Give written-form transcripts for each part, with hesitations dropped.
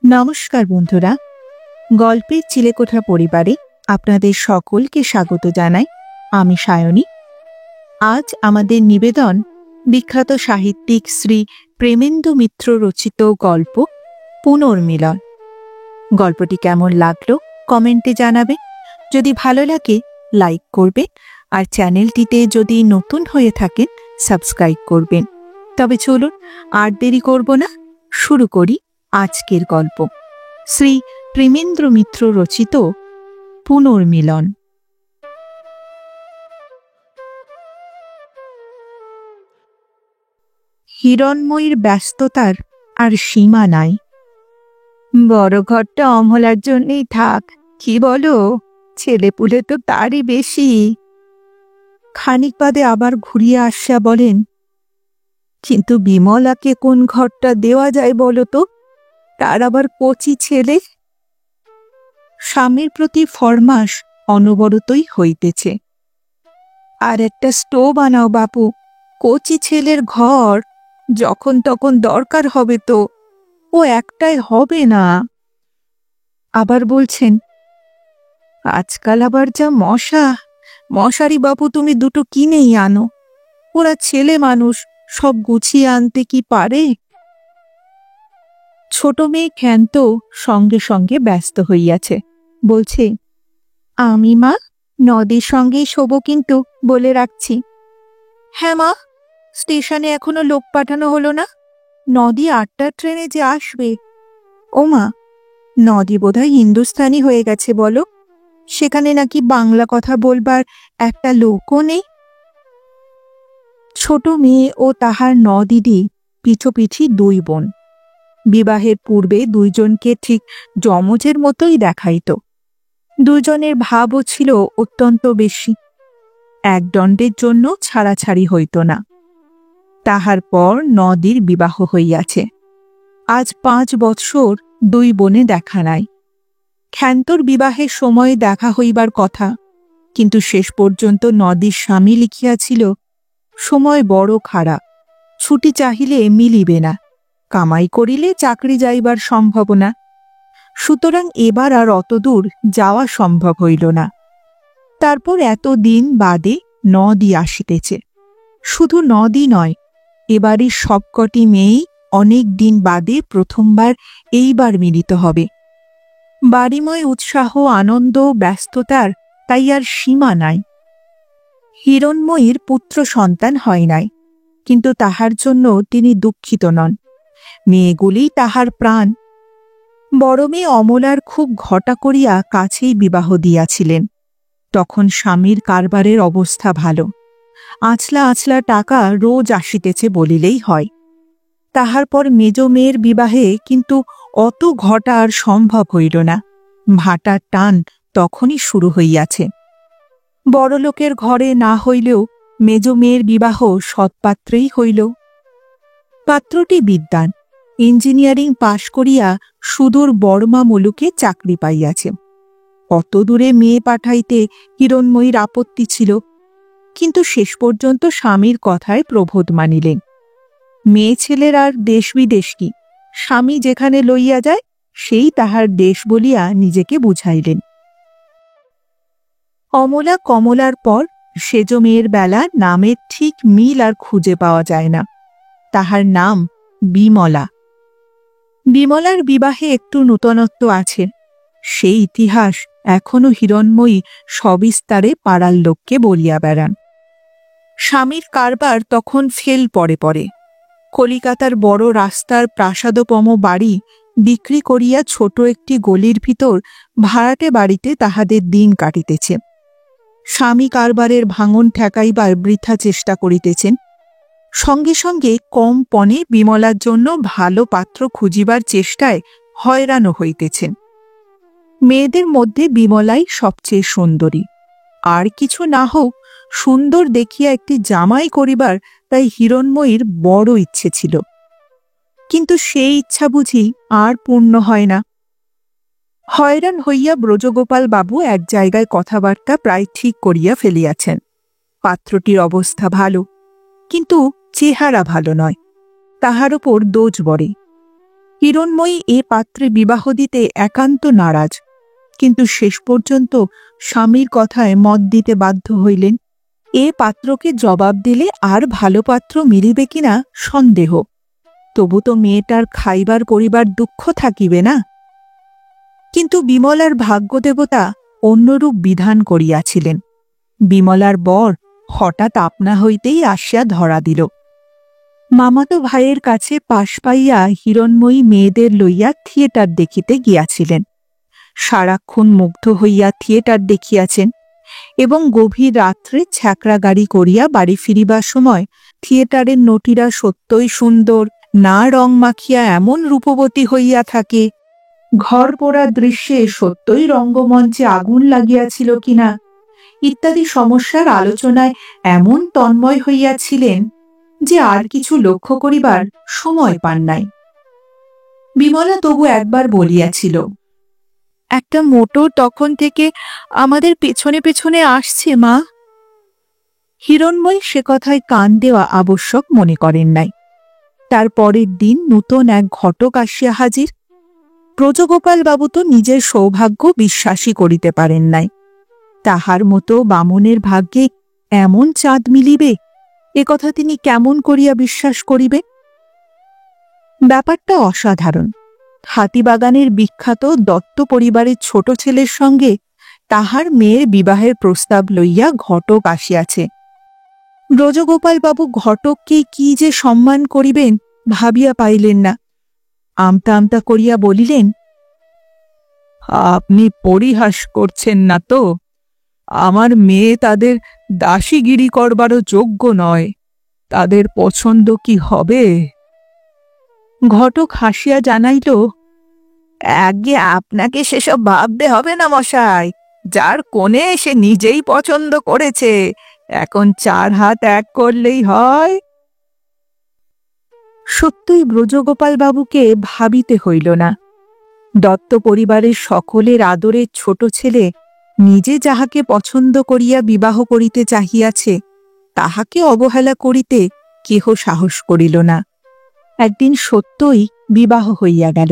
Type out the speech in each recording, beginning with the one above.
নমস্কার বন্ধুরা, গল্পের চিলেকোঠা পরিবারে আপনাদের সকলকে স্বাগত জানাই। আমি সায়নী। আজ আমাদের নিবেদন বিখ্যাত সাহিত্যিক শ্রী প্রেমেন্দু মিত্র রচিত গল্প পুনর্মিলন। গল্পটি কেমন লাগলো কমেন্টে জানাবে। যদি ভালো লাগে লাইক করবে, আর চ্যানেলটিতে যদি নতুন হয়ে থাকেন সাবস্ক্রাইব করবেন। তবে চলুন আর দেরি করব না, শুরু করি আজকের গল্প। শ্রী প্রেমেন্দ্র মিত্র রচিত পুনর্মিলন। হিরণময়ীর ব্যস্ততার আর সীমা নাই। বড় ঘরটা অমলার জন্যেই থাক, কি বলো? ছেলেপুলে তো তারই বেশি। খানিক বাদে আবার ঘুরিয়ে আসিয়া বলেন, কিন্তু বিমলাকে কোন ঘরটা দেওয়া যায় বলো তো? তার আবার কচি ছেলে। স্বামীর প্রতি ফরমাস অনবরতই হইতেছে। আর একটা স্টোভ আনাও বাপু, কচি ছেলের ঘর যখন তখন দরকার হবে তো, ও একটাই হবে না। আবার বলছেন, আজকাল আবার যা মশা, মশারি বাপু তুমি দুটো কিনেই আনো। ওরা ছেলে মানুষ, সব গুছিয়ে আনতে কি পারে? ছোট মেয়ে ক্ষান্ত সঙ্গে সঙ্গে ব্যস্ত হইয়াছে, বলছে, আমি মা নদীর সঙ্গেই শোবো, কিন্তু বলে রাখছি। হ্যাঁ মা, স্টেশনে এখনো লোক পাঠানো হলো না? নদী 8টার ট্রেনে যে আসবে। ও মা, নদী বোধহয় হিন্দুস্তানি হয়ে গেছে বলো। সেখানে নাকি বাংলা কথা বলবার একটা লোকও নেই। ছোট মেয়ে ও তাহার দিদি পিঠোপিঠি দুই বোন। বিবাহের পূর্বে দুইজনকে ঠিক যমজের মতোই দেখাইত। দুজনের ভাবও ছিল অত্যন্ত বেশি। এক দণ্ডের জন্য ছাড়াছাড়ি হইত না। তাহার পর নদীর বিবাহ হইয়াছে। আজ 5 বৎসর দুই বোনে দেখা নাই। ক্ষান্তর বিবাহের সময় দেখা হইবার কথা, কিন্তু শেষ পর্যন্ত নদীর স্বামী লিখিয়াছিল, সময় বড় খারাপ, ছুটি চাহিলে মিলিবে না, কামাই করিলে চাকরি যাইবার সম্ভাবনা। সুতরাং এবার আর অতদূর যাওয়া সম্ভব হইল না। তারপর এত দিন বাদে নদী আসিতেছে। শুধু নদী নয়, এবারই সবকটি মেয়েই অনেক দিন বাদে প্রথমবার এইবার মিলিত হবে। বাড়িময় উৎসাহ, আনন্দ, ব্যস্ততার তাই আর সীমা নাই। হিরণময়ীর পুত্র সন্তান হয় নাই, কিন্তু তাহার জন্য তিনি দুঃখিত নন। মেয়েগুলি তাহার প্রাণ। বড় মেয়ে অমলার খুব ঘটা করিয়া কাছেই বিবাহ দিয়াছিলেন। তখন স্বামীর কারবারের অবস্থা ভালো, আঁচলা আঁচলা টাকা রোজ আসিতেছে বলিলেই হয়। তাহার পর মেজ মেয়ের বিবাহে কিন্তু অত ঘটা আর সম্ভব হইল না। ভাটার টান তখনই শুরু হইয়াছে। বড়লোকের ঘরে না হইলেও মেজ মেয়ের বিবাহ সৎপাত্রেই হইল। পাত্রটি বিদ্বান, ইঞ্জিনিয়ারিং পাশ করিয়া সুদূর বর্মা মুলুকে চাকরি পাইয়াছে। অত দূরে মেয়ে পাঠাইতে হিরণময়ীর আপত্তি ছিল, কিন্তু শেষ পর্যন্ত স্বামীর কথায় প্রবোধ মানিলেন। মেয়ে ছেলের আর দেশ বিদেশ কি, স্বামী যেখানে লইয়া যায় সেই তাহার দেশ বলিয়া নিজেকে বুঝাইলেন। অমলা কমলার পর সেজ মেয়ের বেলা নামের ঠিক মিল আর খুঁজে পাওয়া যায় না। তাহার নাম বিমলা। বিমলার বিবাহে একটু নূতনত্ব আছে। সেই ইতিহাস এখনো হিরণময়ী সবিস্তারে পাড়ার লোককে বলিয়া বেড়ান। স্বামীর কারবার তখন ফেল পড়ে পড়ে। কলিকাতার বড় রাস্তার প্রাসাদোপম বাড়ি বিক্রি করিয়া ছোট একটি গলির ভিতর ভাড়াটে বাড়িতে তাহাদের দিন কাটিতেছে। স্বামী কারবারের ভাঙন ঠেকাইবার বৃথা চেষ্টা করিতেছেন। সঙ্গে সঙ্গে কম পণে বিমলার জন্য ভালো পাত্র খুঁজিবার চেষ্টায় হয়রানও হইতেছেন। মেয়েদের মধ্যে বিমলাই সবচেয়ে সুন্দরী। আর কিছু না হোক, সুন্দর দেখিয়া একটি জামাই করিবার তাই হিরণময়ীর বড় ইচ্ছে ছিল। কিন্তু সেই ইচ্ছা বুঝি আর পূর্ণ হয় না। হয়রান হইয়া ব্রজগোপাল বাবু এক জায়গায় কথাবার্তা প্রায় ঠিক করিয়া ফেলিয়াছেন। পাত্রটির অবস্থা ভালো, কিন্তু চেহারা ভালো নয়। তাহার উপর দোষ বড়ে। হিরণময়ী এ পাত্রে বিবাহ দিতে একান্ত নারাজ, কিন্তু শেষ পর্যন্ত স্বামীর কথায় মত দিতে বাধ্য হইলেন। এ পাত্রকে জবাব দিলে আর ভালো পাত্র মিলিবে কিনা সন্দেহ, তবু তো মেয়েটার খাইবার করিবার দুঃখ থাকিবে না। কিন্তু বিমলার ভাগ্যদেবতা অন্যরূপ বিধান করিয়াছিলেন। বিমলার বর হঠাৎ আপনা হইতেই আসিয়া ধরা দিল। মামাতো ভাইয়ের কাছে পাশ পাইয়া হিরণময়ী মেয়েদের লইয়া থিয়েটার দেখিতে গিয়াছিলেন। সারাক্ষণ মুগ্ধ হইয়া থিয়েটার দেখিয়াছেন এবং গভীর রাত্রে ছ্যাকরা গাড়ি করিয়া বাড়ি ফিরিবার সময় থিয়েটারের নটিরা সত্যই সুন্দর, না রং মাখিয়া এমন রূপবতী হইয়া থাকে, ঘর পোড়া দৃশ্যে সত্যই রঙ্গমঞ্চে আগুন লাগিয়াছিল কিনা ইত্যাদি সমস্যার আলোচনায় এমন তন্ময় হইয়াছিলেন যে আর কিছু লক্ষ্য করিবার সময় পান নাই। বিমলা তবু একবার বলিয়াছিল, একটা মোটর তখন থেকে আমাদের পেছনে পেছনে আসছে মা। হিরণময়ী সে কথায় কান দেওয়া আবশ্যক মনে করেন নাই। তার পরের দিন নূতন এক ঘটক আসিয়া হাজির। ব্রজগোপাল বাবু তো নিজের সৌভাগ্য বিশ্বাসই করিতে পারেন নাই। তাহার মতো বামনের ভাগ্যে এমন চাঁদ মিলিবে, এ কথা তিনি কেমন করিয়া বিশ্বাস করিবে? ব্যাপারটা অসাধারণ। হাতিবাগানের বিখ্যাত দত্ত পরিবারের ছোট ছেলের সঙ্গে তাহার মেয়ের বিবাহের প্রস্তাব লইয়া ঘটক আসিয়াছে। ব্রজগোপালবাবু ঘটককে কি যে সম্মান করিবেন ভাবিয়া পাইলেন না। আমতা আমতা করিয়া বলিলেন, আপনি পরিহাস করছেন না তো? আমার মেয়ে তাদের দাসীগিরি করবারও যোগ্য নয়, তাদের পছন্দ কি হবে? ঘটক হাসিয়া জানাইল, আগে আপনাকে সেসব ভাবতে হবে না মশাই, যার কোণে সে নিজেই পছন্দ করেছে, এখন 4 হাত এক করলেই হয়। সত্যই ব্রজগোপাল বাবুকে ভাবিতে হইল না। দত্ত পরিবারের সকলের আদরের ছোট ছেলে নিজে যাহাকে পছন্দ করিয়া বিবাহ করিতে চাহিয়াছে, তাহাকে অবহেলা করিতে কেহ সাহস করিল না। একদিন সত্যই বিবাহ হইয়া গেল।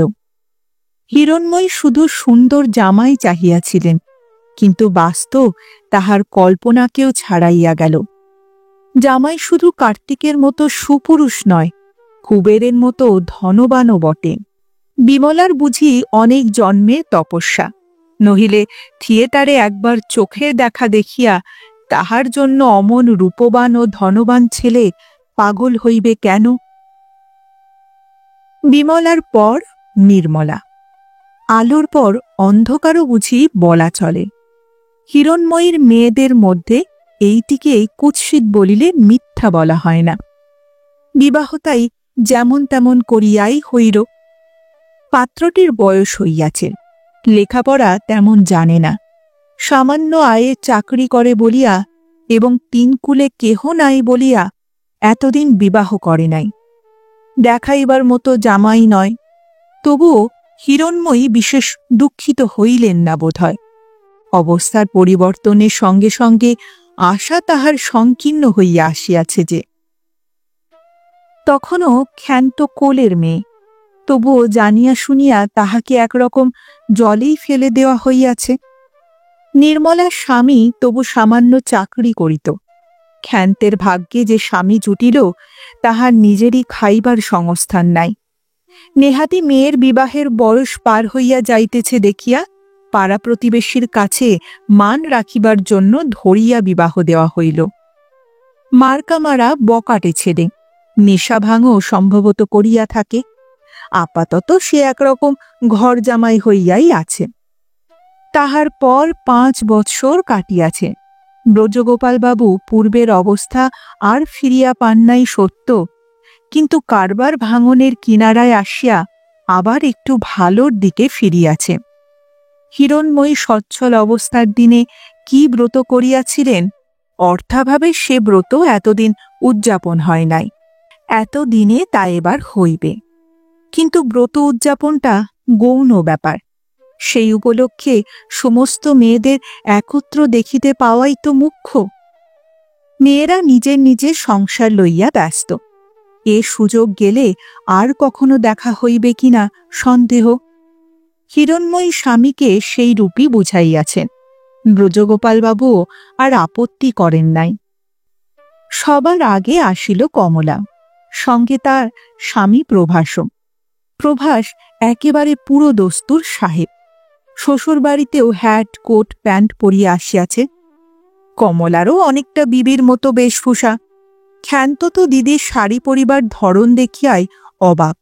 হিরণময়ী শুধু সুন্দর জামাই চাহিয়াছিলেন, কিন্তু বাস্তব তাহার কল্পনাকেও ছাড়াইয়া গেল। জামাই শুধু কার্তিকের মতো সুপুরুষ নয়, কুবেরের মতো ধনবানও বটে। বিমলার বুঝি অনেক জন্মের তপস্যা, নহিলে থিয়েটারে একবার চোখের দেখা দেখিয়া তাহার জন্য অমন রূপবান ও ধনবান ছেলে পাগল হইবে কেন? বিমলার পর নির্মলা, আলোর পর অন্ধকারও বুঝি বলা চলে। হিরণময়ীর মেয়েদের মধ্যে এইটিকেই কুৎসিত বলিলে মিথ্যা বলা হয় না। বিবাহ তাই যেমন তেমন করিয়াই হইল। পাত্রটির বয়স হইয়াছে, লেখাপড়া তেমন জানে না, সামান্য আয়ে চাকরি করে বলিয়া এবং 3 কুলে কেহ নাই বলিয়া এতদিন বিবাহ করে নাই। দেখাইবার মতো জামাই নয়, তবুও হিরণময়ী বিশেষ দুঃখিত হইলেন না বোধহয়। অবস্থার পরিবর্তনের সঙ্গে সঙ্গে আশা তাহার সংকীর্ণ হইয়া আসিয়াছে যে। তখনও ক্ষান্ত কোলের মেয়ে, তবুও জানিয়া শুনিয়া তাহাকে একরকম জলেই ফেলে দেওয়া হইয়াছে। নির্মলার স্বামী তবু সামান্য চাকরি করিত। ক্ষান্তের ভাগ্যে যে স্বামী জুটিল, তাহার নিজেরই খাইবার সংস্থান নাই। নেহাতি মেয়ের বিবাহের বয়স পার হইয়া যাইতেছে দেখিয়া পাড়া প্রতিবেশীর কাছে মান রাখিবার জন্য ধরিয়া বিবাহ দেওয়া হইল। মার্কামারা বকাটে ছেড়ে, নেশা ভাঙও সম্ভবত করিয়া থাকে। আপাতত সে একরকম ঘর জামাই হইয়াই আছে। তাহার পর 5 বৎসর কাটিয়াছে। ব্রজগোপালবাবু পূর্বের অবস্থা আর ফিরিয়া পান নাই সত্য, কিন্তু কারবার ভাঙনের কিনারায় আসিয়া আবার একটু ভালোর দিকে ফিরিয়াছে। হিরণময়ী সচ্ছল অবস্থার দিনে কি ব্রত করিয়াছিলেন, অর্থাভাবে সে ব্রত এতদিন উদযাপন হয় নাই। এতদিনে তা এবার হইবে, কিন্তু ব্রত উদযাপনটা গৌণ ব্যাপার। সেই উপলক্ষে সমস্ত মেয়েদের একত্র দেখিতে পাওয়াই তো মুখ্য। মেয়েরা নিজের নিজের সংসার লইয়া ব্যস্ত। এ সুযোগ গেলে আর কখনো দেখা হইবে কিনা সন্দেহ। হিরণময়ী স্বামীকে সেই রূপই বুঝাইয়াছেন। ব্রজগোপালবাবুও আর আপত্তি করেন নাই। সবার আগে আসিল কমলা, সঙ্গে তার স্বামী প্রভাসও। প্রভাস একেবারে পুরো দস্তুর সাহেব, শ্বশুরবাড়িতেও হ্যাট কোট প্যান্ট পরিয়া আসিয়াছে। কমলারও অনেকটা বিবির মতো বেশভূষা। ক্ষান্ত তো দিদির শাড়ি পরিবার ধরন দেখিয়াই অবাক।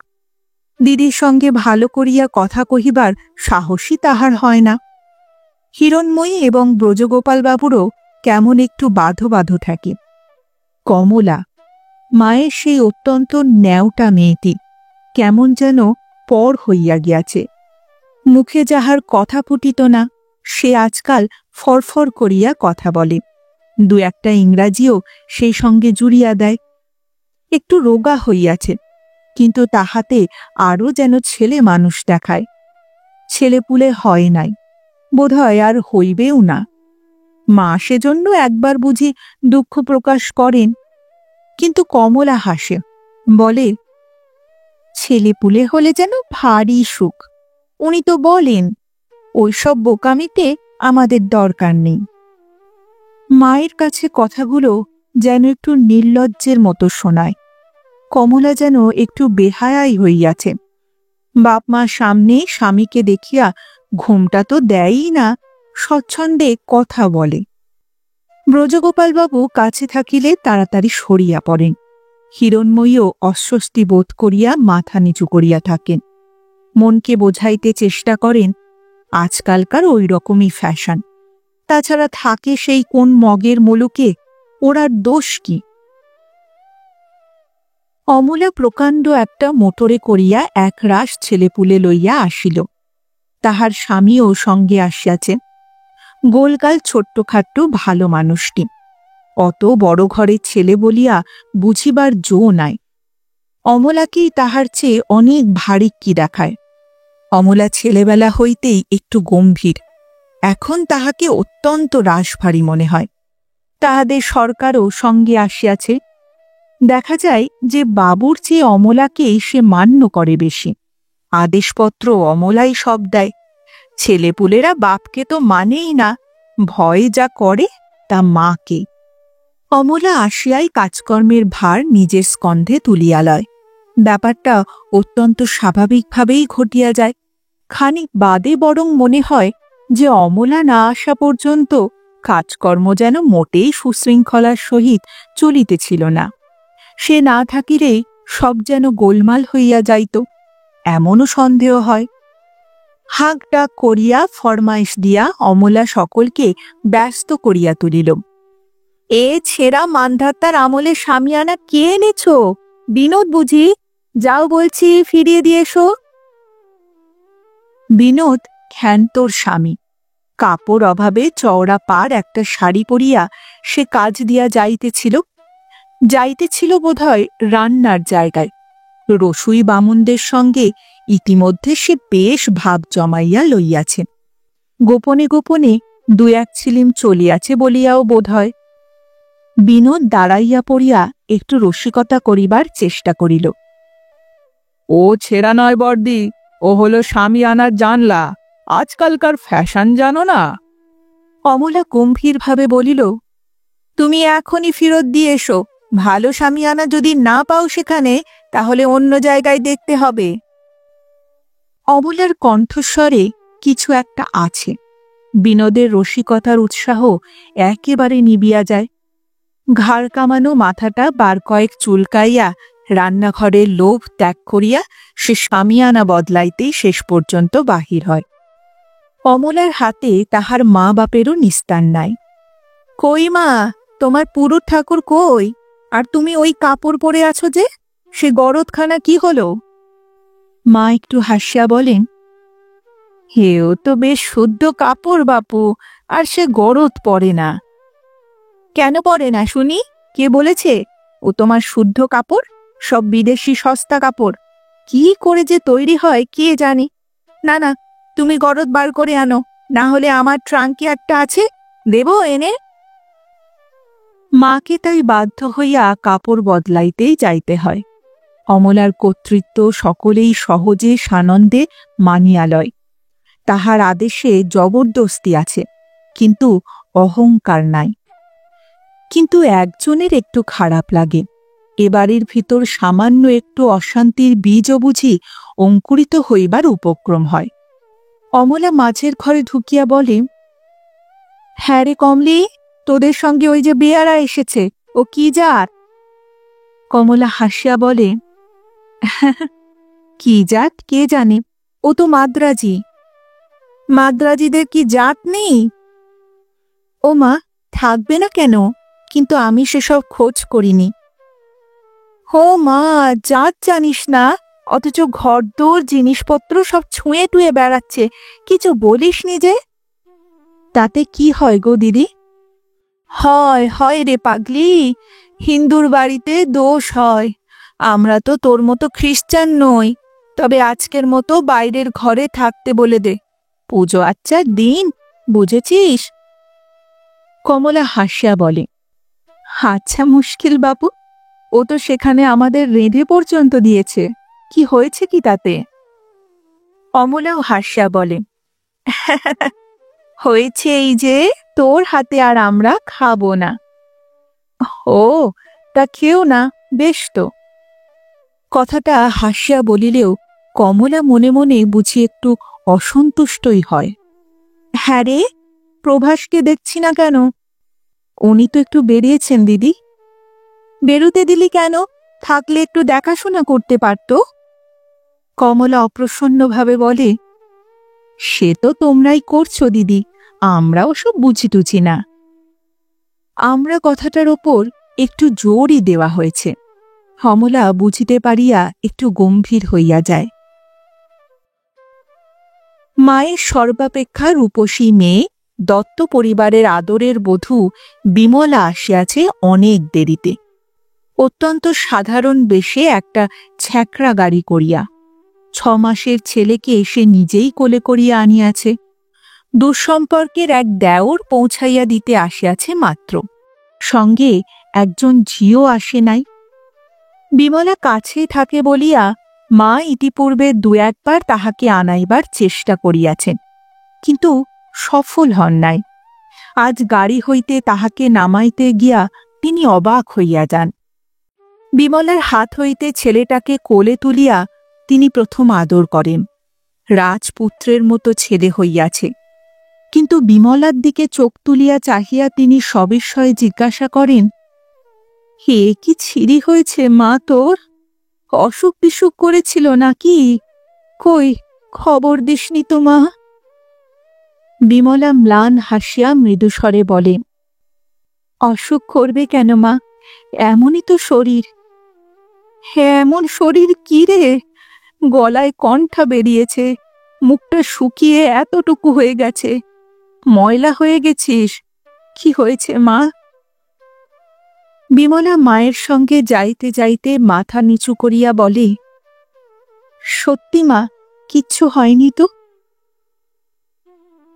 দিদির সঙ্গে ভালো করিয়া কথা কহিবার সাহসই তাহার হয় না। হিরণময়ী এবং ব্রজগোপালবাবুরও কেমন একটু বাঁধো বাঁধো থাকে। কমলা, মায়ের সেই অত্যন্ত ন্যাওটা মেয়েটি, কেমন যেন পর হইয়া গিয়াছে। মুখে যাহার কথা ফুটিত না, সে আজকাল ফরফর করিয়া কথা বলে। দু একটা ইংরাজিও সেই সঙ্গে জুড়িয়া দেয়। একটু রোগা হইয়াছে, কিন্তু তাহাতে আরও যেন ছেলে মানুষ দেখায়। ছেলেপুলে হয় নাই, বোধহয় আর হইবেও না। মা সেজন্য একবার বুঝি দুঃখ প্রকাশ করেন, কিন্তু কমলা হাসে, বলে, ছেলেপুলে হলে যেন ভারী সুখ। উনি তো বলেন, ওইসব বোকামিতে আমাদের দরকার নেই। মায়ের কাছে কথাগুলো যেন একটু নির্লজ্জের মতো শোনায়। কমলা যেন একটু বেহায়াই হইয়াছে। বাপ মা সামনে স্বামীকে দেখিয়া ঘুমটা তো দেয়ই না, স্বচ্ছন্দে কথা বলে। ব্রজগোপালবাবু কাছে থাকিলে তাড়াতাড়ি সরিয়া পড়েন। হিরণময়ীও অস্বস্তি বোধ করিয়া মাথা নিচু করিয়া থাকেন। মনকে বোঝাইতে চেষ্টা করেন, আজকালকার ওই রকমই ফ্যাশন। তাছাড়া থাকে সেই কোন মগের মুলুকে, ওরার দোষ কি? অমলা প্রকাণ্ড একটা মোটরে করিয়া এক রাশ ছেলেপুলে লইয়া আসিল। তাহার স্বামীও সঙ্গে আসিয়াছেন। গোলগাল ছোট্টখাট্ট ভালো মানুষটি। অত বড় ঘরের ছেলে বলিয়া বুঝিবার জো নাই। অমলাকেই তাহার চেয়ে অনেক ভারী কি দেখায়। অমলা ছেলেবেলা হইতেই একটু গম্ভীর, এখন তাহাকে অত্যন্ত রাশভারী মনে হয়। তাহাদের সরকারও সঙ্গে আসিয়াছে। দেখা যায় যে বাবুর চেয়ে অমলাকেই সে মান্য করে বেশি। আদেশপত্র অমলাই সব দেয়। ছেলেপুলেরা বাপকে তো মানেই না, ভয়ে যা করে তা মাকে। অমলা আসিয়াই কাজকর্মের ভার নিজের স্কন্ধে তুলিয়া লয়। ব্যাপারটা অত্যন্ত স্বাভাবিকভাবেই ঘটিয়া যায়। খানিক বাদে বরং মনে হয় যে অমলা না আসা পর্যন্ত কাজকর্ম যেন মোটেই সুশৃঙ্খলার সহিত চলিতেছিল না। সে না থাকিলেই সব যেন গোলমাল হইয়া যাইত, এমনও সন্দেহ হয়। হাঁক ডাক করিয়া ফরমাইশ দিয়া অমলা সকলকে ব্যস্ত করিয়া তুলিল। এ ছেঁড়া মান্ধাতার আমলে সামিয়ানা কে এনেছ? বিনোদ বুঝি? যাও বলছি, ফিরিয়ে দিয়ে এসো। বিনোদ ক্ষান্তর স্বামী। কাপড় অভাবে চওড়া পার একটা শাড়ি পরিয়া সে কাজ দিয়া যাইতেছিল বোধহয় রান্নার জায়গায়। রসুই বামুনদের সঙ্গে ইতিমধ্যে সে বেশ ভাব জমাইয়া লইয়াছে। গোপনে গোপনে দু এক ছিলিম চলিয়াছে বলিয়াও বোধ হয়। বিনোদ দাঁড়াইয়া পড়িয়া একটু রসিকতা করিবার চেষ্টা করিল। ও ছেঁড়া নয় বর্দি, ও হলো সামিয়ানার জানলা। আজকালকার ফ্যাশন জানো না? অমলা গম্ভীরভাবে বলিল, তুমি এখনই ফেরত দিয়ে এসো। ভালো সামিয়ানা যদি না পাও সেখানে, তাহলে অন্য জায়গায় দেখতে হবে। অমলার কণ্ঠস্বরে কিছু একটা আছে। বিনোদের রসিকতার উৎসাহ একেবারে নিবিয়া যায়। ঘাড় কামানো মাথাটা বার কয়েক চুলকাইয়া রান্নাঘরের লোভ ত্যাগ করিয়া সে সামিয়ানা বদলাইতেই শেষ পর্যন্ত বাহির হয়। অমলার হাতে তাহার মা বাপেরও নিস্তার নাই। কই মা, তোমার পুরুত ঠাকুর কই? আর তুমি ওই কাপড় পরে আছো যে, সে গরদখানা কি হলো? মা একটু হাসিয়া বলেন, হেও তো বেশ শুদ্ধ কাপড় বাপু, আর সে গরদ পরে না। কেন পরে না শুনি? কে বলেছে ও তোমার শুদ্ধ কাপড়? সব বিদেশি সস্তা কাপড়। কি করে যে তৈরি হয় কে জানে। না না, তুমি গরদ বার করে আনো, না হলে আমার ট্রাঙ্কে একটা আছে, দেব এনে। মাকে তাই বাধ্য হইয়া কাপড় বদলাইতেই যাইতে হয়। অমলার কর্তৃত্ব সকলেই সহজে সানন্দে মানিয়া লয়। তাহার আদেশে জবরদস্তি আছে, কিন্তু অহংকার নাই। কিন্তু একজনের একটু খারাপ লাগে, এবারের ভিতর সামান্য একটু অশান্তির বীজও বুঝি অঙ্কুরিত হইবার উপক্রম হয়। অমলা মাঝের ঘরে ঢুকিয়া বলে, হ্যাঁ রে কমলি, তোদের সঙ্গে ওই যে বেয়ারা এসেছে, ও কি জাত? কমলা হাসিয়া বলে, কি জাত কে জানে, ও তো মাদ্রাজি। মাদ্রাজিদের কি জাত নেই? ও মা, থাকবে না কেন, কিন্তু আমি সেসব খোঁজ করিনি। হো মা, জাত জানিস না, অথচ ঘরদোর জিনিসপত্র সব ছুঁয়ে টুয়ে বেড়াচ্ছে, কিছু বলিস নি যে? তাতে কি হয় গো দিদি? হয় হয় রে পাগলি, হিন্দুর বাড়িতে দোষ হয়। আমরা তো তোর মতো খ্রিস্টান নই, তবে আজকের মতো বাইরের ঘরে থাকতে বলে দে, পুজো আচ্চার দিন, বুঝেছিস? কমলা হাসিয়া বলে, আচ্ছা মুশকিল বাবু, ও তো সেখানে আমাদের রেঁধে পর্যন্ত দিয়েছে, কি হয়েছে কি তাতে? অমলাও হাসিয়া বলে, হয়েছে এই যে তোর হাতে আর আমরা খাবো না। ও, তা খেও না, বেশ তো। কথাটা হাসিয়া বলিলেও কমলা মনে মনে বুঝি একটু অসন্তুষ্টই হয়। হ্যাঁ রে, প্রভাসকে দেখছি না কেন? উনি তো একটু বেরিয়েছেন দিদি। বেরুতে দিলি কেন? থাকলে একটু দেখাশোনা করতে পারত। কমলা অপ্রসন্নভাবে বলে, সে তো তোমরাই করছো দিদি, আমরা ওসব বুঝি টুঝি না। আমরা কথাটার ওপর একটু জোরই দেওয়া হয়েছে। কমলা বুঝিতে পারিয়া একটু গম্ভীর হইয়া যায়। মায়ের সর্বাপেক্ষা রূপসী মেয়ে, দত্ত পরিবারের আদরের বধূ বিমলা আসিয়াছে অনেক দেরিতে, অত্যন্ত সাধারণ বেশে একটা ছ্যাঁকড়া গাড়ি করিয়া। 6 মাসের ছেলেকে এসে নিজেই কোলে করিয়া আনিয়াছে। দুঃসম্পর্কের এক দেওর পৌঁছাইয়া দিতে আসিয়াছে মাত্র, সঙ্গে একজন ঝিও আসে নাই। বিমলা কাছে থাকে বলিয়া মা ইতিপূর্বে 2-1 বার তাহাকে আনাইবার চেষ্টা করিয়াছেন, কিন্তু সফল হন নাই। আজ গাড়ি হইতে তাহাকে নামাইতে গিয়া তিনি অবাক হইয়া যান। বিমলার হাত হইতে ছেলেটাকে কোলে তুলিয়া তিনি প্রথম আদর করেন। রাজপুত্রের মতো ছেলে হইয়াছে, কিন্তু বিমলার দিকে চোখ তুলিয়া চাহিয়া তিনি সবিস্ময়ে জিজ্ঞাসা করেন, হে কি ছিরি হয়েছে মা তোর? অসুখ বিসুখ করেছিল নাকি? কই, খবর দিসনি তো মা? বিমলা ম্লান হাসিয়া মৃদুস্বরে বলে, অসুখ করবে কেন মা, এমনই তো শরীর। হ্যাঁ, এমন শরীর কি রে? গলায় কণ্ঠা বেরিয়েছে, মুখটা শুকিয়ে এতটুকু হয়ে গেছে, ময়লা হয়ে গেছিস, কি হয়েছে মা? বিমলা মায়ের সঙ্গে যাইতে যাইতে মাথা নিচু করিয়া বলে, সত্যি মা, কিচ্ছু হয়নি তো।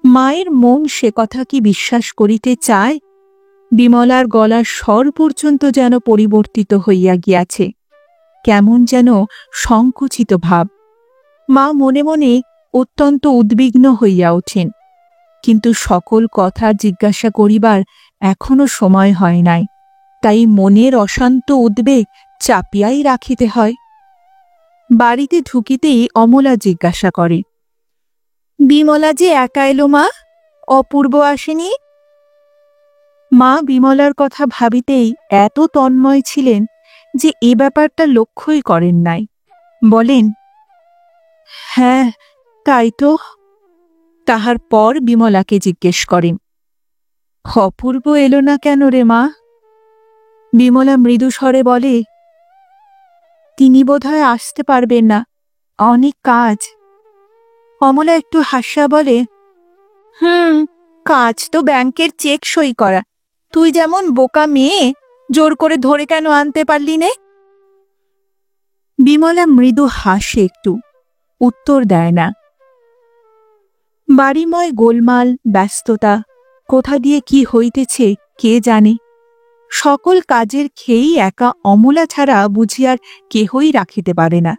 মায়ের মন সে কথা কি বিশ্বাস করিতে চায়? বিমলার গলার স্বর পর্যন্ত যেন পরিবর্তিত হইয়া গিয়াছে, কেমন যেন সংকুচিত ভাব। মা মনে মনে অত্যন্ত উদ্বিগ্ন হইয়া ওঠেন, কিন্তু সকল কথা জিজ্ঞাসা করিবার এখনো সময় হয় নাই, তাই মনের অশান্ত উদ্বেগ চাপিয়াই রাখিতে হয়। বাড়িতে ঢুকিতেই অমলা জিজ্ঞাসা করে, বিমলা যে একা এলো মা, অপূর্ব আসেনি? মা বিমলার কথা ভাবিতেই এত তন্ময় ছিলেন যে এ ব্যাপারটা লক্ষ্যই করেন নাই। বলেন, হ্যাঁ তাই তো। তাহার পর বিমলাকে জিজ্ঞেস করেন, অপূর্ব এলো না কেন রে মা? বিমলা মৃদু স্বরে বলে, তিনি বোধহয় আসতে পারবেন না, অনেক কাজ। অমলা একটু হাসিয়া বলে, কাজ তো ব্যাংকের চেক সই করা, তুই যেমন বোকা মেয়ে, জোর করে ধরে কেন আনতে পারলি নে? বিমলা মৃদু হাসে একটু, উত্তর দেয় না। বাড়িময় গোলমাল, ব্যস্ততা, কোথা দিয়ে কি হইতেছে কে জানে। সকল কাজের খেয়েই একা অমলা ছাড়া বুঝি আর কেহই রাখিতে পারে না।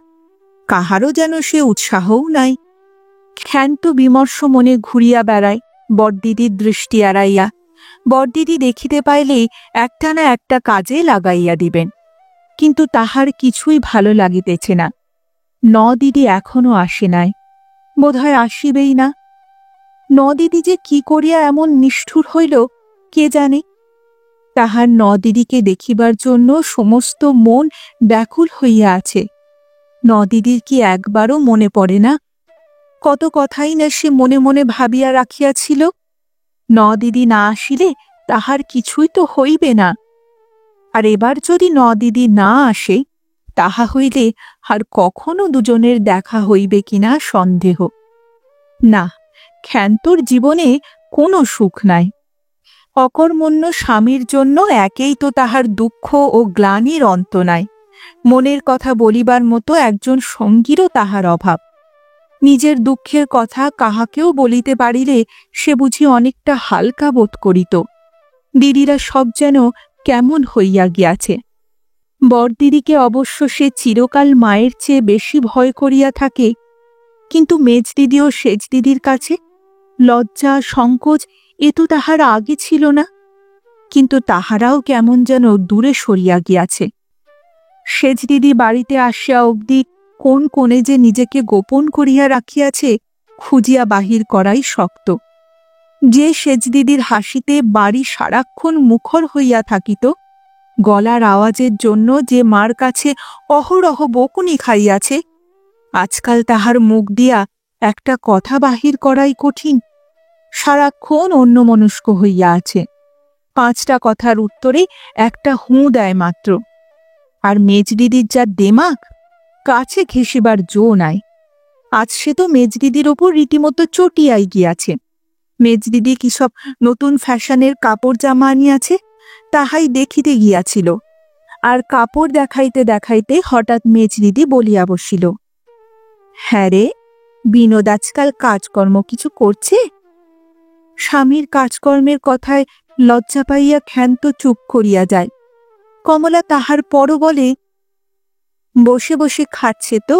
কাহারও যেন সে উৎসাহও নাই। ক্ষান্ত বিমর্ষ মনে ঘুরিয়া বেড়ায় বড়দিদির দৃষ্টি এড়াইয়া। বড়দিদি দেখিতে পাইলেই একটা না একটা কাজে লাগাইয়া দিবেন, কিন্তু তাহার কিছুই ভালো লাগিতেছে না। দিদি এখনো আসে নাই, বোধহয় আসিবেই না। দিদি যে কি করিয়া এমন নিষ্ঠুর হইল কে জানে। তাহার দিদিকে দেখিবার জন্য সমস্ত মন ব্যাকুল হইয়া আছে। দিদির কি একবারও মনে পড়ে না? কত কথাই না সে মনে মনে ভাবিয়া রাখিয়াছিল। দিদি না আসিলে তাহার কিছুই তো হইবে না। আর এবার যদি দিদি না আসে, তাহা হইলে আর কখনো দুজনের দেখা হইবে কিনা সন্দেহ। না, ক্ষান্তর জীবনে কোনো সুখ নাই। অকর্মণ্য স্বামীর জন্য একেই তো তাহার দুঃখ ও গ্লানির অন্ত নাই। মনের কথা বলিবার মতো একজন সঙ্গীরও তাহার অভাব। নিজের দুঃখের কথা কাহাকেও বলিতে পারিলে সে বুঝি অনেকটা হালকা বোধ করিত। দিদিরা সব যেন কেমন হইয়া গিয়াছে। বড়দিদিকে অবশ্য সে চিরকাল মায়ের চেয়ে বেশি ভয় করিয়া থাকে, কিন্তু মেজদিদি ও সেজদিদির কাছে লজ্জা সংকোচ এ তো তাহার আগে ছিল না। কিন্তু তাহারাও কেমন যেন দূরে সরিয়া গিয়াছে। সেজদিদি বাড়িতে আসিয়া অবধি কোন কোণে যে নিজেকে গোপন করিয়া রাখিয়াছে খুঁজিয়া বাহির করাই শক্ত। যে সেজদিদির হাসিতে বাড়ি সারাক্ষণ মুখর হইয়া থাকিত, গলার আওয়াজের জন্য যে মার কাছে অহরহ বকুনি খাইয়াছে, আজকাল তাহার মুখ দিয়া একটা কথা বাহির করাই কঠিন। সারাক্ষণ অন্যমনস্ক হইয়া আছে। 5টা কথার উত্তরে একটা হুঁ দেয় মাত্র। আর মেজদিদির যা দেমাক, কাছে ঘেঁষিবার জো নাই। আজ সে তো মেজদিদির ওপর রীতিমতো চটিয়াই গিয়াছে। মেজদিদি কি সব নতুন ফ্যাশনের কাপড় জামা আনিয়াছে, তাহাই দেখিতে গিয়াছিল। আর কাপড় দেখাইতে দেখাইতে হঠাৎ মেজদিদি বলিয়া বসিল, হ্যাঁ রে, বিনোদ আজকাল কাজকর্ম কিছু করছে? স্বামীর কাজকর্মের কথায় লজ্জা পাইয়া ক্ষান্ত চুপ করিয়া যায়। কমলা তাহার পরও বলে, বসে বসে খাচ্ছে তো।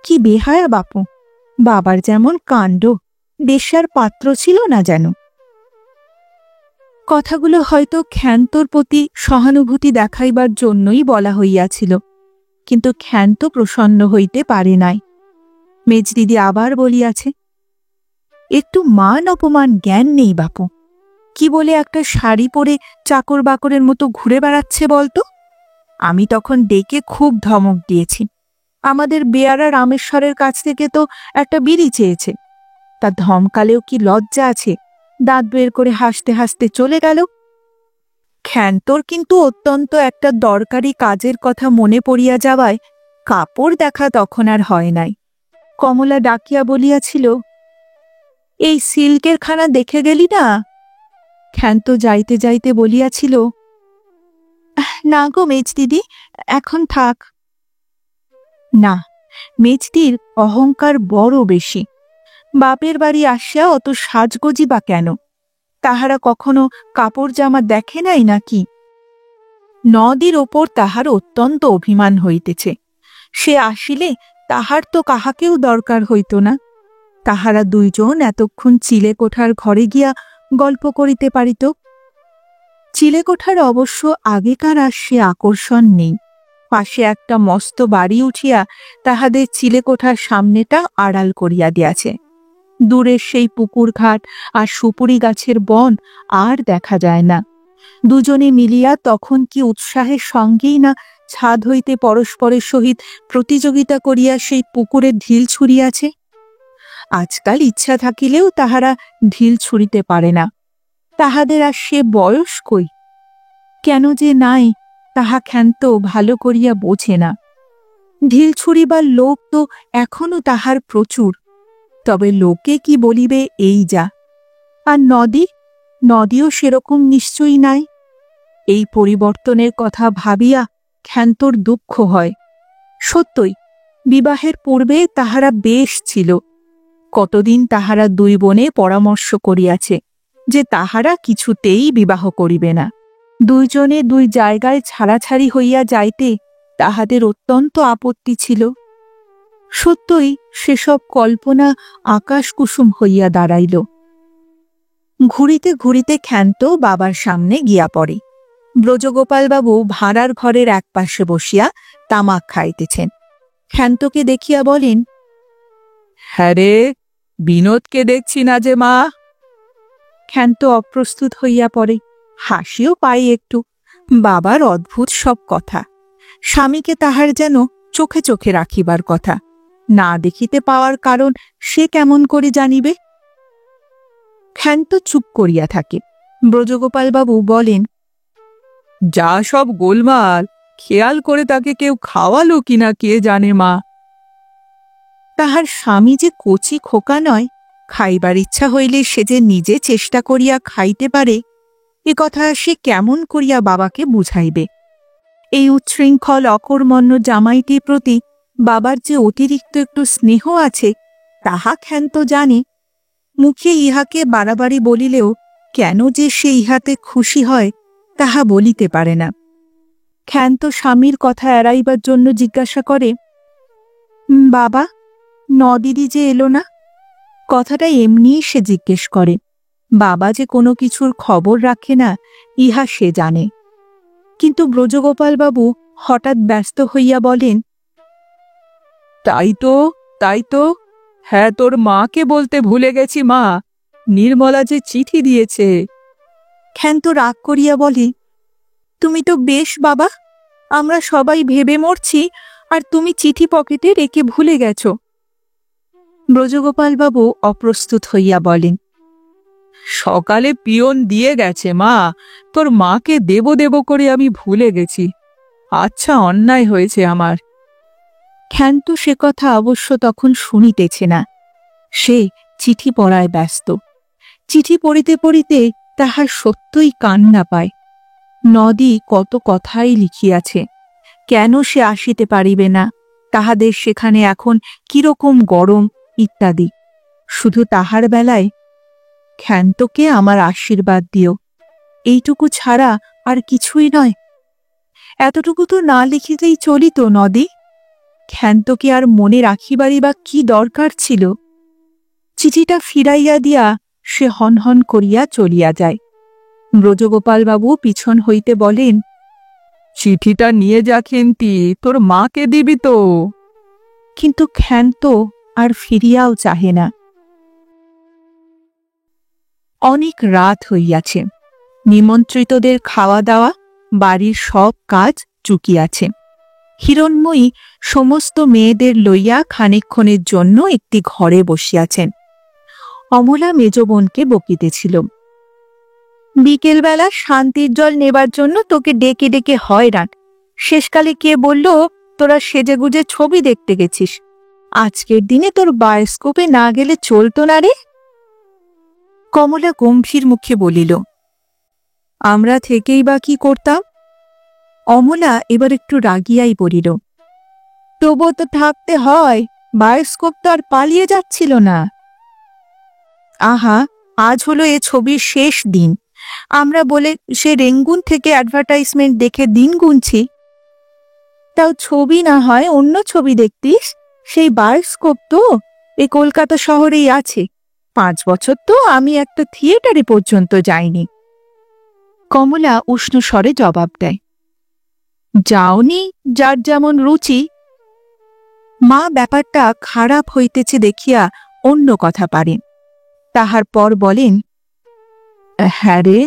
কি বেহায়া বাপু, বাবার যেমন কাণ্ড, বেশ্যার পাত্র ছিল না যেন। কথাগুলো হয়তো ক্ষান্তর প্রতি সহানুভূতি দেখাইবার জন্যই বলা হইয়াছিল, কিন্তু ক্ষান্ত প্রসন্ন হইতে পারে নাই। মেজদিদি আবার বলিয়াছে, একটু মান অপমান জ্ঞান নেই বাপু। কি বলে একটা শাড়ি পরে চাকর বাকরের মতো ঘুরে বেড়াচ্ছে বলতো? আমি তখন ডেকে খুব ধমক দিয়েছি। আমাদের বেয়ারা রামেশ্বরের কাছ থেকে তো একটা বিড়ি চেয়েছে। তা ধমকালেও কি লজ্জা আছে? দাঁত বের করে হাসতে হাসতে চলে গেল। ক্ষান্তর কিন্তু অত্যন্ত একটা দরকারি কাজের কথা মনে পড়িয়া যাওয়ায় কাপড় দেখা তখন আর হয় নাই। কমলা ডাকিয়া বলিয়াছিল, এই সিল্কের খানা দেখে গেলি না? ক্ষান্ত যাইতে যাইতে বলিয়াছিল, না গো মেজদিদি, এখন থাক। না, মেজদির অহংকার বড় বেশি। বাপের বাড়ি আসিয়া অত সাজগোজি বা কেন? তাহারা কখনো কাপড় জামা দেখে নাই নাকি? নদীর ওপর তাহার অত্যন্ত অভিমান হইতেছে। সে আসিলে তাহার তো কাহাকেও দরকার হইত না। তাহারা দুইজন এতক্ষণ চিলেকোঠার ঘরে গিয়া গল্প করিতে পারিত। চিলেকোঠার অবশ্য আগেকার আর সে আকর্ষণ নেই। পাশে একটা মস্ত বাড়ি উঠিয়া তাহাদের চিলেকোঠার সামনেটা আড়াল করিয়া দিয়াছে। দূরের সেই পুকুর ঘাট আর সুপুরি গাছের বন আর দেখা যায় না। দুজনে মিলিয়া তখন কি উৎসাহের সঙ্গেই না ছাদ হইতে পরস্পরের সহিত প্রতিযোগিতা করিয়া সেই পুকুরে ঢিল ছুড়িয়াছে। আজকাল ইচ্ছা থাকিলেও তাহারা ঢিল ছুঁড়িতে পারে না। তাহাদের আর সে বয়স কই? কেন যে নাই তাহা ক্ষান্ত ভালো করিয়া বোঝে না। ঢিল ছুঁড়িবার লোক তো এখনো তাহার প্রচুর, তবে লোকে কি বলিবে এই যা। আর নদীও সেরকম নিশ্চয়ই নাই। এই পরিবর্তনের কথা ভাবিয়া ক্ষান্তর দুঃখ হয়। সত্যই বিবাহের পূর্বে তাহারা বেশ ছিল। কতদিন তাহারা দুই বোনে পরামর্শ করিয়াছে যে তাহারা কিছুতেই বিবাহ করিবে না। দুইজনে দুই জায়গায় ছাড়াছাড়ি হইয়া যাইতে তাহাদের অত্যন্ত আপত্তি ছিল। সত্যই সেসব কল্পনা আকাশকুসুম হইয়া দাঁড়াইল। ঘুরিতে ঘুরিতে ক্ষান্ত বাবার সামনে গিয়া পড়ে। ব্রজগোপালবাবু ভাঁড়ার ঘরের একপাশে বসিয়া তামাক খাইতেছেন। ক্ষান্তকে দেখিয়া বলেন, হ্যাঁ রে, বিনোদকে দেখছি না যে মা। ক্ষান্ত অপ্রস্তুত হইয়া পড়ে, হাসিও পায় একটু। বাবার অদ্ভুত সব কথা, স্বামীকে তাহার যেন চোখে চোখে রাখিবার কথা, না দেখিতে পাওয়ার কারণ সে কেমন করে জানিবে। ক্ষান্ত চুপ করিয়া থাকে। ব্রজগোপালবাবু বলেন, যা সব গোলমাল, খেয়াল করে তাকে কেউ খাওয়ালো কিনা কে জানে মা। তাহার স্বামী যে কচি খোকা নয়, খাইবার ইচ্ছা হইলে সে যে নিজে চেষ্টা করিয়া খাইতে পারে, এ কথা সে কেমন করিয়া বাবাকে বুঝাইবে। এই উচ্ছৃঙ্খল অকর্মণ্য জামাইটির প্রতি বাবার যে অতিরিক্ত একটু স্নেহ আছে তাহা ক্ষান্ত জানে। মুখে ইহাকে বাড়াবাড়ি বলিলেও কেন যে সে ইহাতে খুশি হয় তাহা বলিতে পারে না। ক্ষান্ত স্বামীর কথা এড়াইবার জন্য জিজ্ঞাসা করে, বাবা, নদিদি যে এলো না? কথাটা এমনিই সে জিজ্ঞেস করে। বাবা যে কোনো কিছুর খবর রাখে না ইহা সে জানে। কিন্তু ব্রজগোপালবাবু হঠাৎ ব্যস্ত হইয়া বলেন, তাই তো, তাই তো, হ্যাঁ তোর মাকে বলতে ভুলে গেছি মা, নির্মলা যে চিঠি দিয়েছে। ক্ষান্ত রাগ করিয়া বলে, তুমি তো বেশ বাবা, আমরা সবাই ভেবে মরছি আর তুমি চিঠি পকেটে রেখে ভুলে গেছ। ব্রজগোপালবাবু অপ্রস্তুত হইয়া বলেন, সকালে পিয়ন দিয়ে গেছে মা, তোর মাকে দেব দেব করে আমি ভুলে গেছি। আচ্ছা, অন্যায় হয়েছে আমার। ক্ষান্ত সে কথা অবশ্য তখন শুনিতেছে না। সে চিঠি পড়ায় ব্যস্ত। চিঠি পড়িতে পড়িতে তাহার সত্যই কান্না পায়। নদী কত কথাই লিখিয়াছে, কেন সে আসিতে পারিবে না, তাহাদের সেখানে এখন কিরকম গরম ইত্যাদি। শুধু তাহার বেলায়, ক্ষান্তকে আমার আশীর্বাদ দিও, এইটুকু ছাড়া আর কিছুই নয়। এতটুকু তো না লিখিতেই চলিত নদী। ক্ষান্তকে আর মনে রাখিবারই বা কি দরকার ছিল? চিঠিটা ফিরাইয়া দিয়া সে হনহন করিয়া চলিয়া যায়। ব্রজগোপালবাবু পিছন হইতে বলেন, চিঠিটা নিয়ে যা খেন্তি, তোর মাকে দিবি তো। কিন্তু ক্ষান্ত আর ফিরিয়াও চাহে না। অনেক রাত হইয়াছে। নিমন্ত্রিতদের খাওয়া দাওয়া, বাড়ির সব কাজ চুকিয়াছে। হিরণ্ময়ী সমস্ত মেয়েদের লইয়া খানিকক্ষণের জন্য একটি ঘরে বসিয়াছেন। অমলা মেজ বোনকে বকিতেছিল, বিকেলবেলা শান্তির জল নেবার জন্য তোকে ডেকে ডেকে হয়রান। শেষকালে কে বলল তোরা সেজেগুজে ছবি দেখতে গেছিস? আজকের দিনে তোর বায়োস্কোপে না গেলে চলতো না রে। কমলা গম্ভীর মুখে বলিল, আমরা থেকেই বা কি করতাম? অমলা এবার একটু রাগিয়াই বলিল, তবুও তো থাকতে হয়, বায়োস্কোপ তো আর পালিয়ে যাচ্ছিল না। আহা, আজ হলো এ ছবির শেষ দিন, আমরা বলে সে রেঙ্গুন থেকে অ্যাডভার্টাইজমেন্ট দেখে দিন গুনছি। তাও ছবি না হয় অন্য ছবি দেখতিস, সেই বায়োস্কোপ তো এ কলকাতা শহরেই আছে। 5 বছর তো আমি একটা থিয়েটারে পর্যন্ত যাইনি। কমলা উষ্ণ স্বরে জবাব দেয়, যাওনি, যার যেমন রুচি। মা ব্যাপারটা খারাপ হইতেছে দেখিয়া অন্য কথা পারেন। তাহার পর বলেন, হ্যাঁ রে,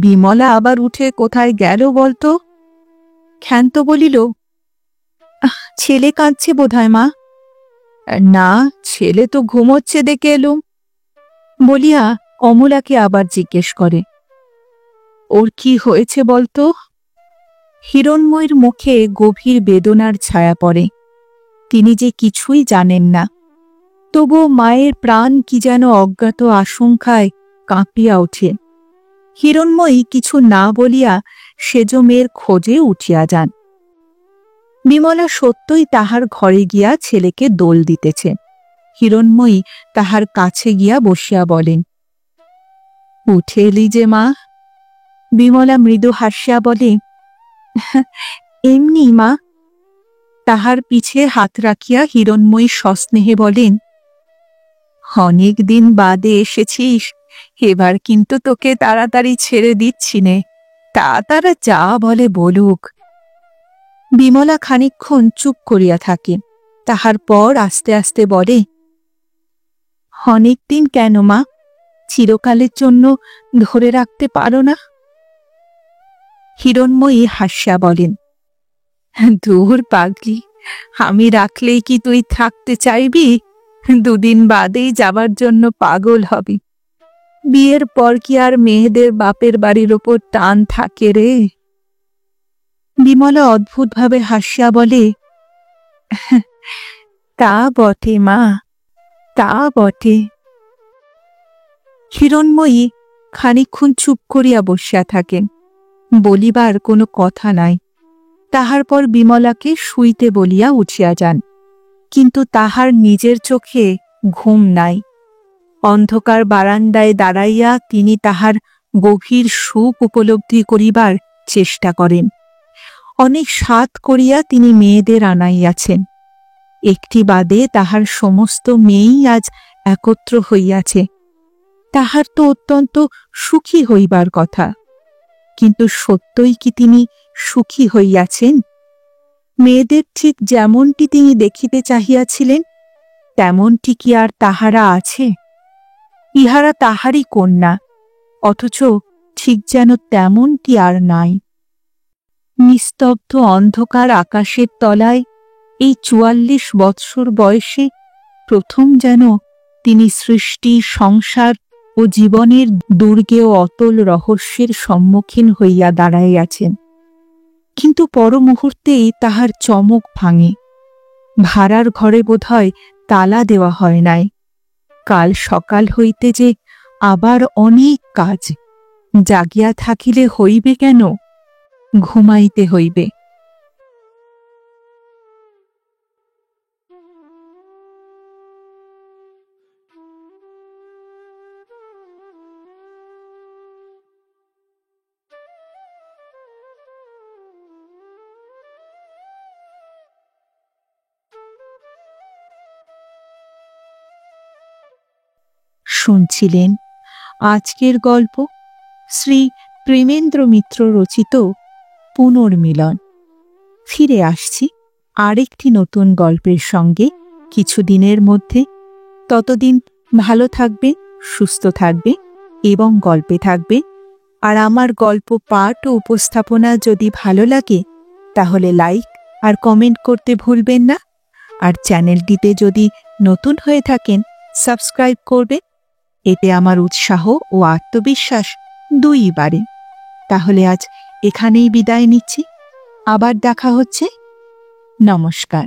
বিমলা আবার উঠে কোথায় গেল বলতো? ক্ষান্ত বলিল, ছেলে কাঁদছে বোধহয় মা। না, ছেলে তো ঘুমোচ্ছে দেখে এলুম বলিয়া অমলাকে আবার জিজ্ঞেস করে, ওর কি হয়েছে বলতো? হিরণ্ময়ীর মুখে গভীর বেদনার ছায়া পড়ে। তিনি যে কিছুই জানেন না, তবুও মায়ের প্রাণ কি যেন অজ্ঞাত আশঙ্কায় কাঁপিয়া ওঠে। হিরণ্ময়ী কিছু না বলিয়া সেজ মেয়ের খোঁজে উঠিয়া যান। বিমলা সত্যই তাহার ঘরে গিয়া ছেলেকে দোল দিতেছে। হিরণ্ময়ী তাহার কাছে গিয়া বসিয়া বলেন, উঠে এলি যে মা? বিমলা মৃদু হাসিয়া বলে, এমনি মা। তাহার পিছে হাত রাখিয়া হিরণময়ী সস্নেহে বলেন, অনেক দিন বাদে এসেছিস, এবার কিন্তু তোকে তাড়াতাড়ি ছেড়ে দিচ্ছি নে, তারা যা বলে বলুক। বিমলা খানিকক্ষণ চুপ করিয়া থাকে, তাহার পর আস্তে আস্তে বলে, অনেকদিন কেন মা? চিরকালের জন্য ধরে রাখতে পারো না? হিরণময়ী হাসিয়া বলেন, দূর পাগলি, আমি রাখলেই কি তুই থাকতে চাইবি? দুদিন বাদেই যাবার জন্য পাগল হবি। বিয়ের পর কি আর মেয়েদের বাপের বাড়ির ওপর টান থাকে রে? বিমলা অদ্ভুতভাবে হাসিয়া বলে, তা বটে মা, তা বটে। হিরণময়ী খানিকক্ষণ চুপ করিয়া বসিয়া থাকেন, বলিবার কোনো কথা নাই। তাহার পর বিমলাকে শুইতে বলিয়া উঠিয়া যান, কিন্তু তাহার নিজের চোখে ঘুম নাই। অন্ধকার বারান্দায় দাঁড়াইয়া তিনি তাহার গভীর সুখ উপলব্ধি করিবার চেষ্টা করেন। অনেক সাধ করিয়া তিনি মেয়েদের আনাইয়াছেন, একটি বাদে তাহার সমস্ত মেয়েই আজ একত্র হইয়াছে। তাহার তো অত্যন্ত সুখী হইবার কথা, কিন্তু সত্যই কি তিনি সুখী হইয়াছেন? মেয়েদের ঠিক যেমনটি তিনি দেখিতে চাহিয়াছিলেন, তেমনটি কি আর তাহারা আছে? ইহারা তাহারই কন্যা, অথচ ঠিক যেন তেমনটি আর নাই। নিস্তব্ধ অন্ধকার আকাশের তলায় এই ৪৪ বৎসর বয়সে প্রথম যেন তিনি সৃষ্টি, সংসার ও জীবনের দুর্গেয় অতল রহস্যের সম্মুখীন হইয়া দাঁড়াইয়াছেন। কিন্তু পর মুহূর্তেই তাহার চমক ভাঙে। ভাড়ার ঘরে বোধহয় তালা দেওয়া হয় নাই। কাল সকাল হইতে যে আবার অনেক কাজ, জাগিয়া থাকিলে হইবে কেন? ঘুমাইতে হইবে। শুনছিলেন আজকের গল্প শ্রী প্রেমেন্দ্র মিত্র রচিত পুনর্মিলন। ফিরে আসছি আরেকটি নতুন গল্পের সঙ্গে কিছুদিনের মধ্যে। ততদিন ভালো থাকবে, সুস্থ থাকবে এবং গল্পে থাকবে। আর আমার গল্প পাঠ ও উপস্থাপনা যদি ভালো লাগে তাহলে লাইক আর কমেন্ট করতে ভুলবেন না। আর চ্যানেলটিতে যদি নতুন হয়ে থাকেন সাবস্ক্রাইব করবে, এতে আমার উৎসাহ ও আত্মবিশ্বাস দুই বাড়ে। তাহলে আজ এখানেই বিদায় নিচ্ছি, আবার দেখা হচ্ছে। নমস্কার।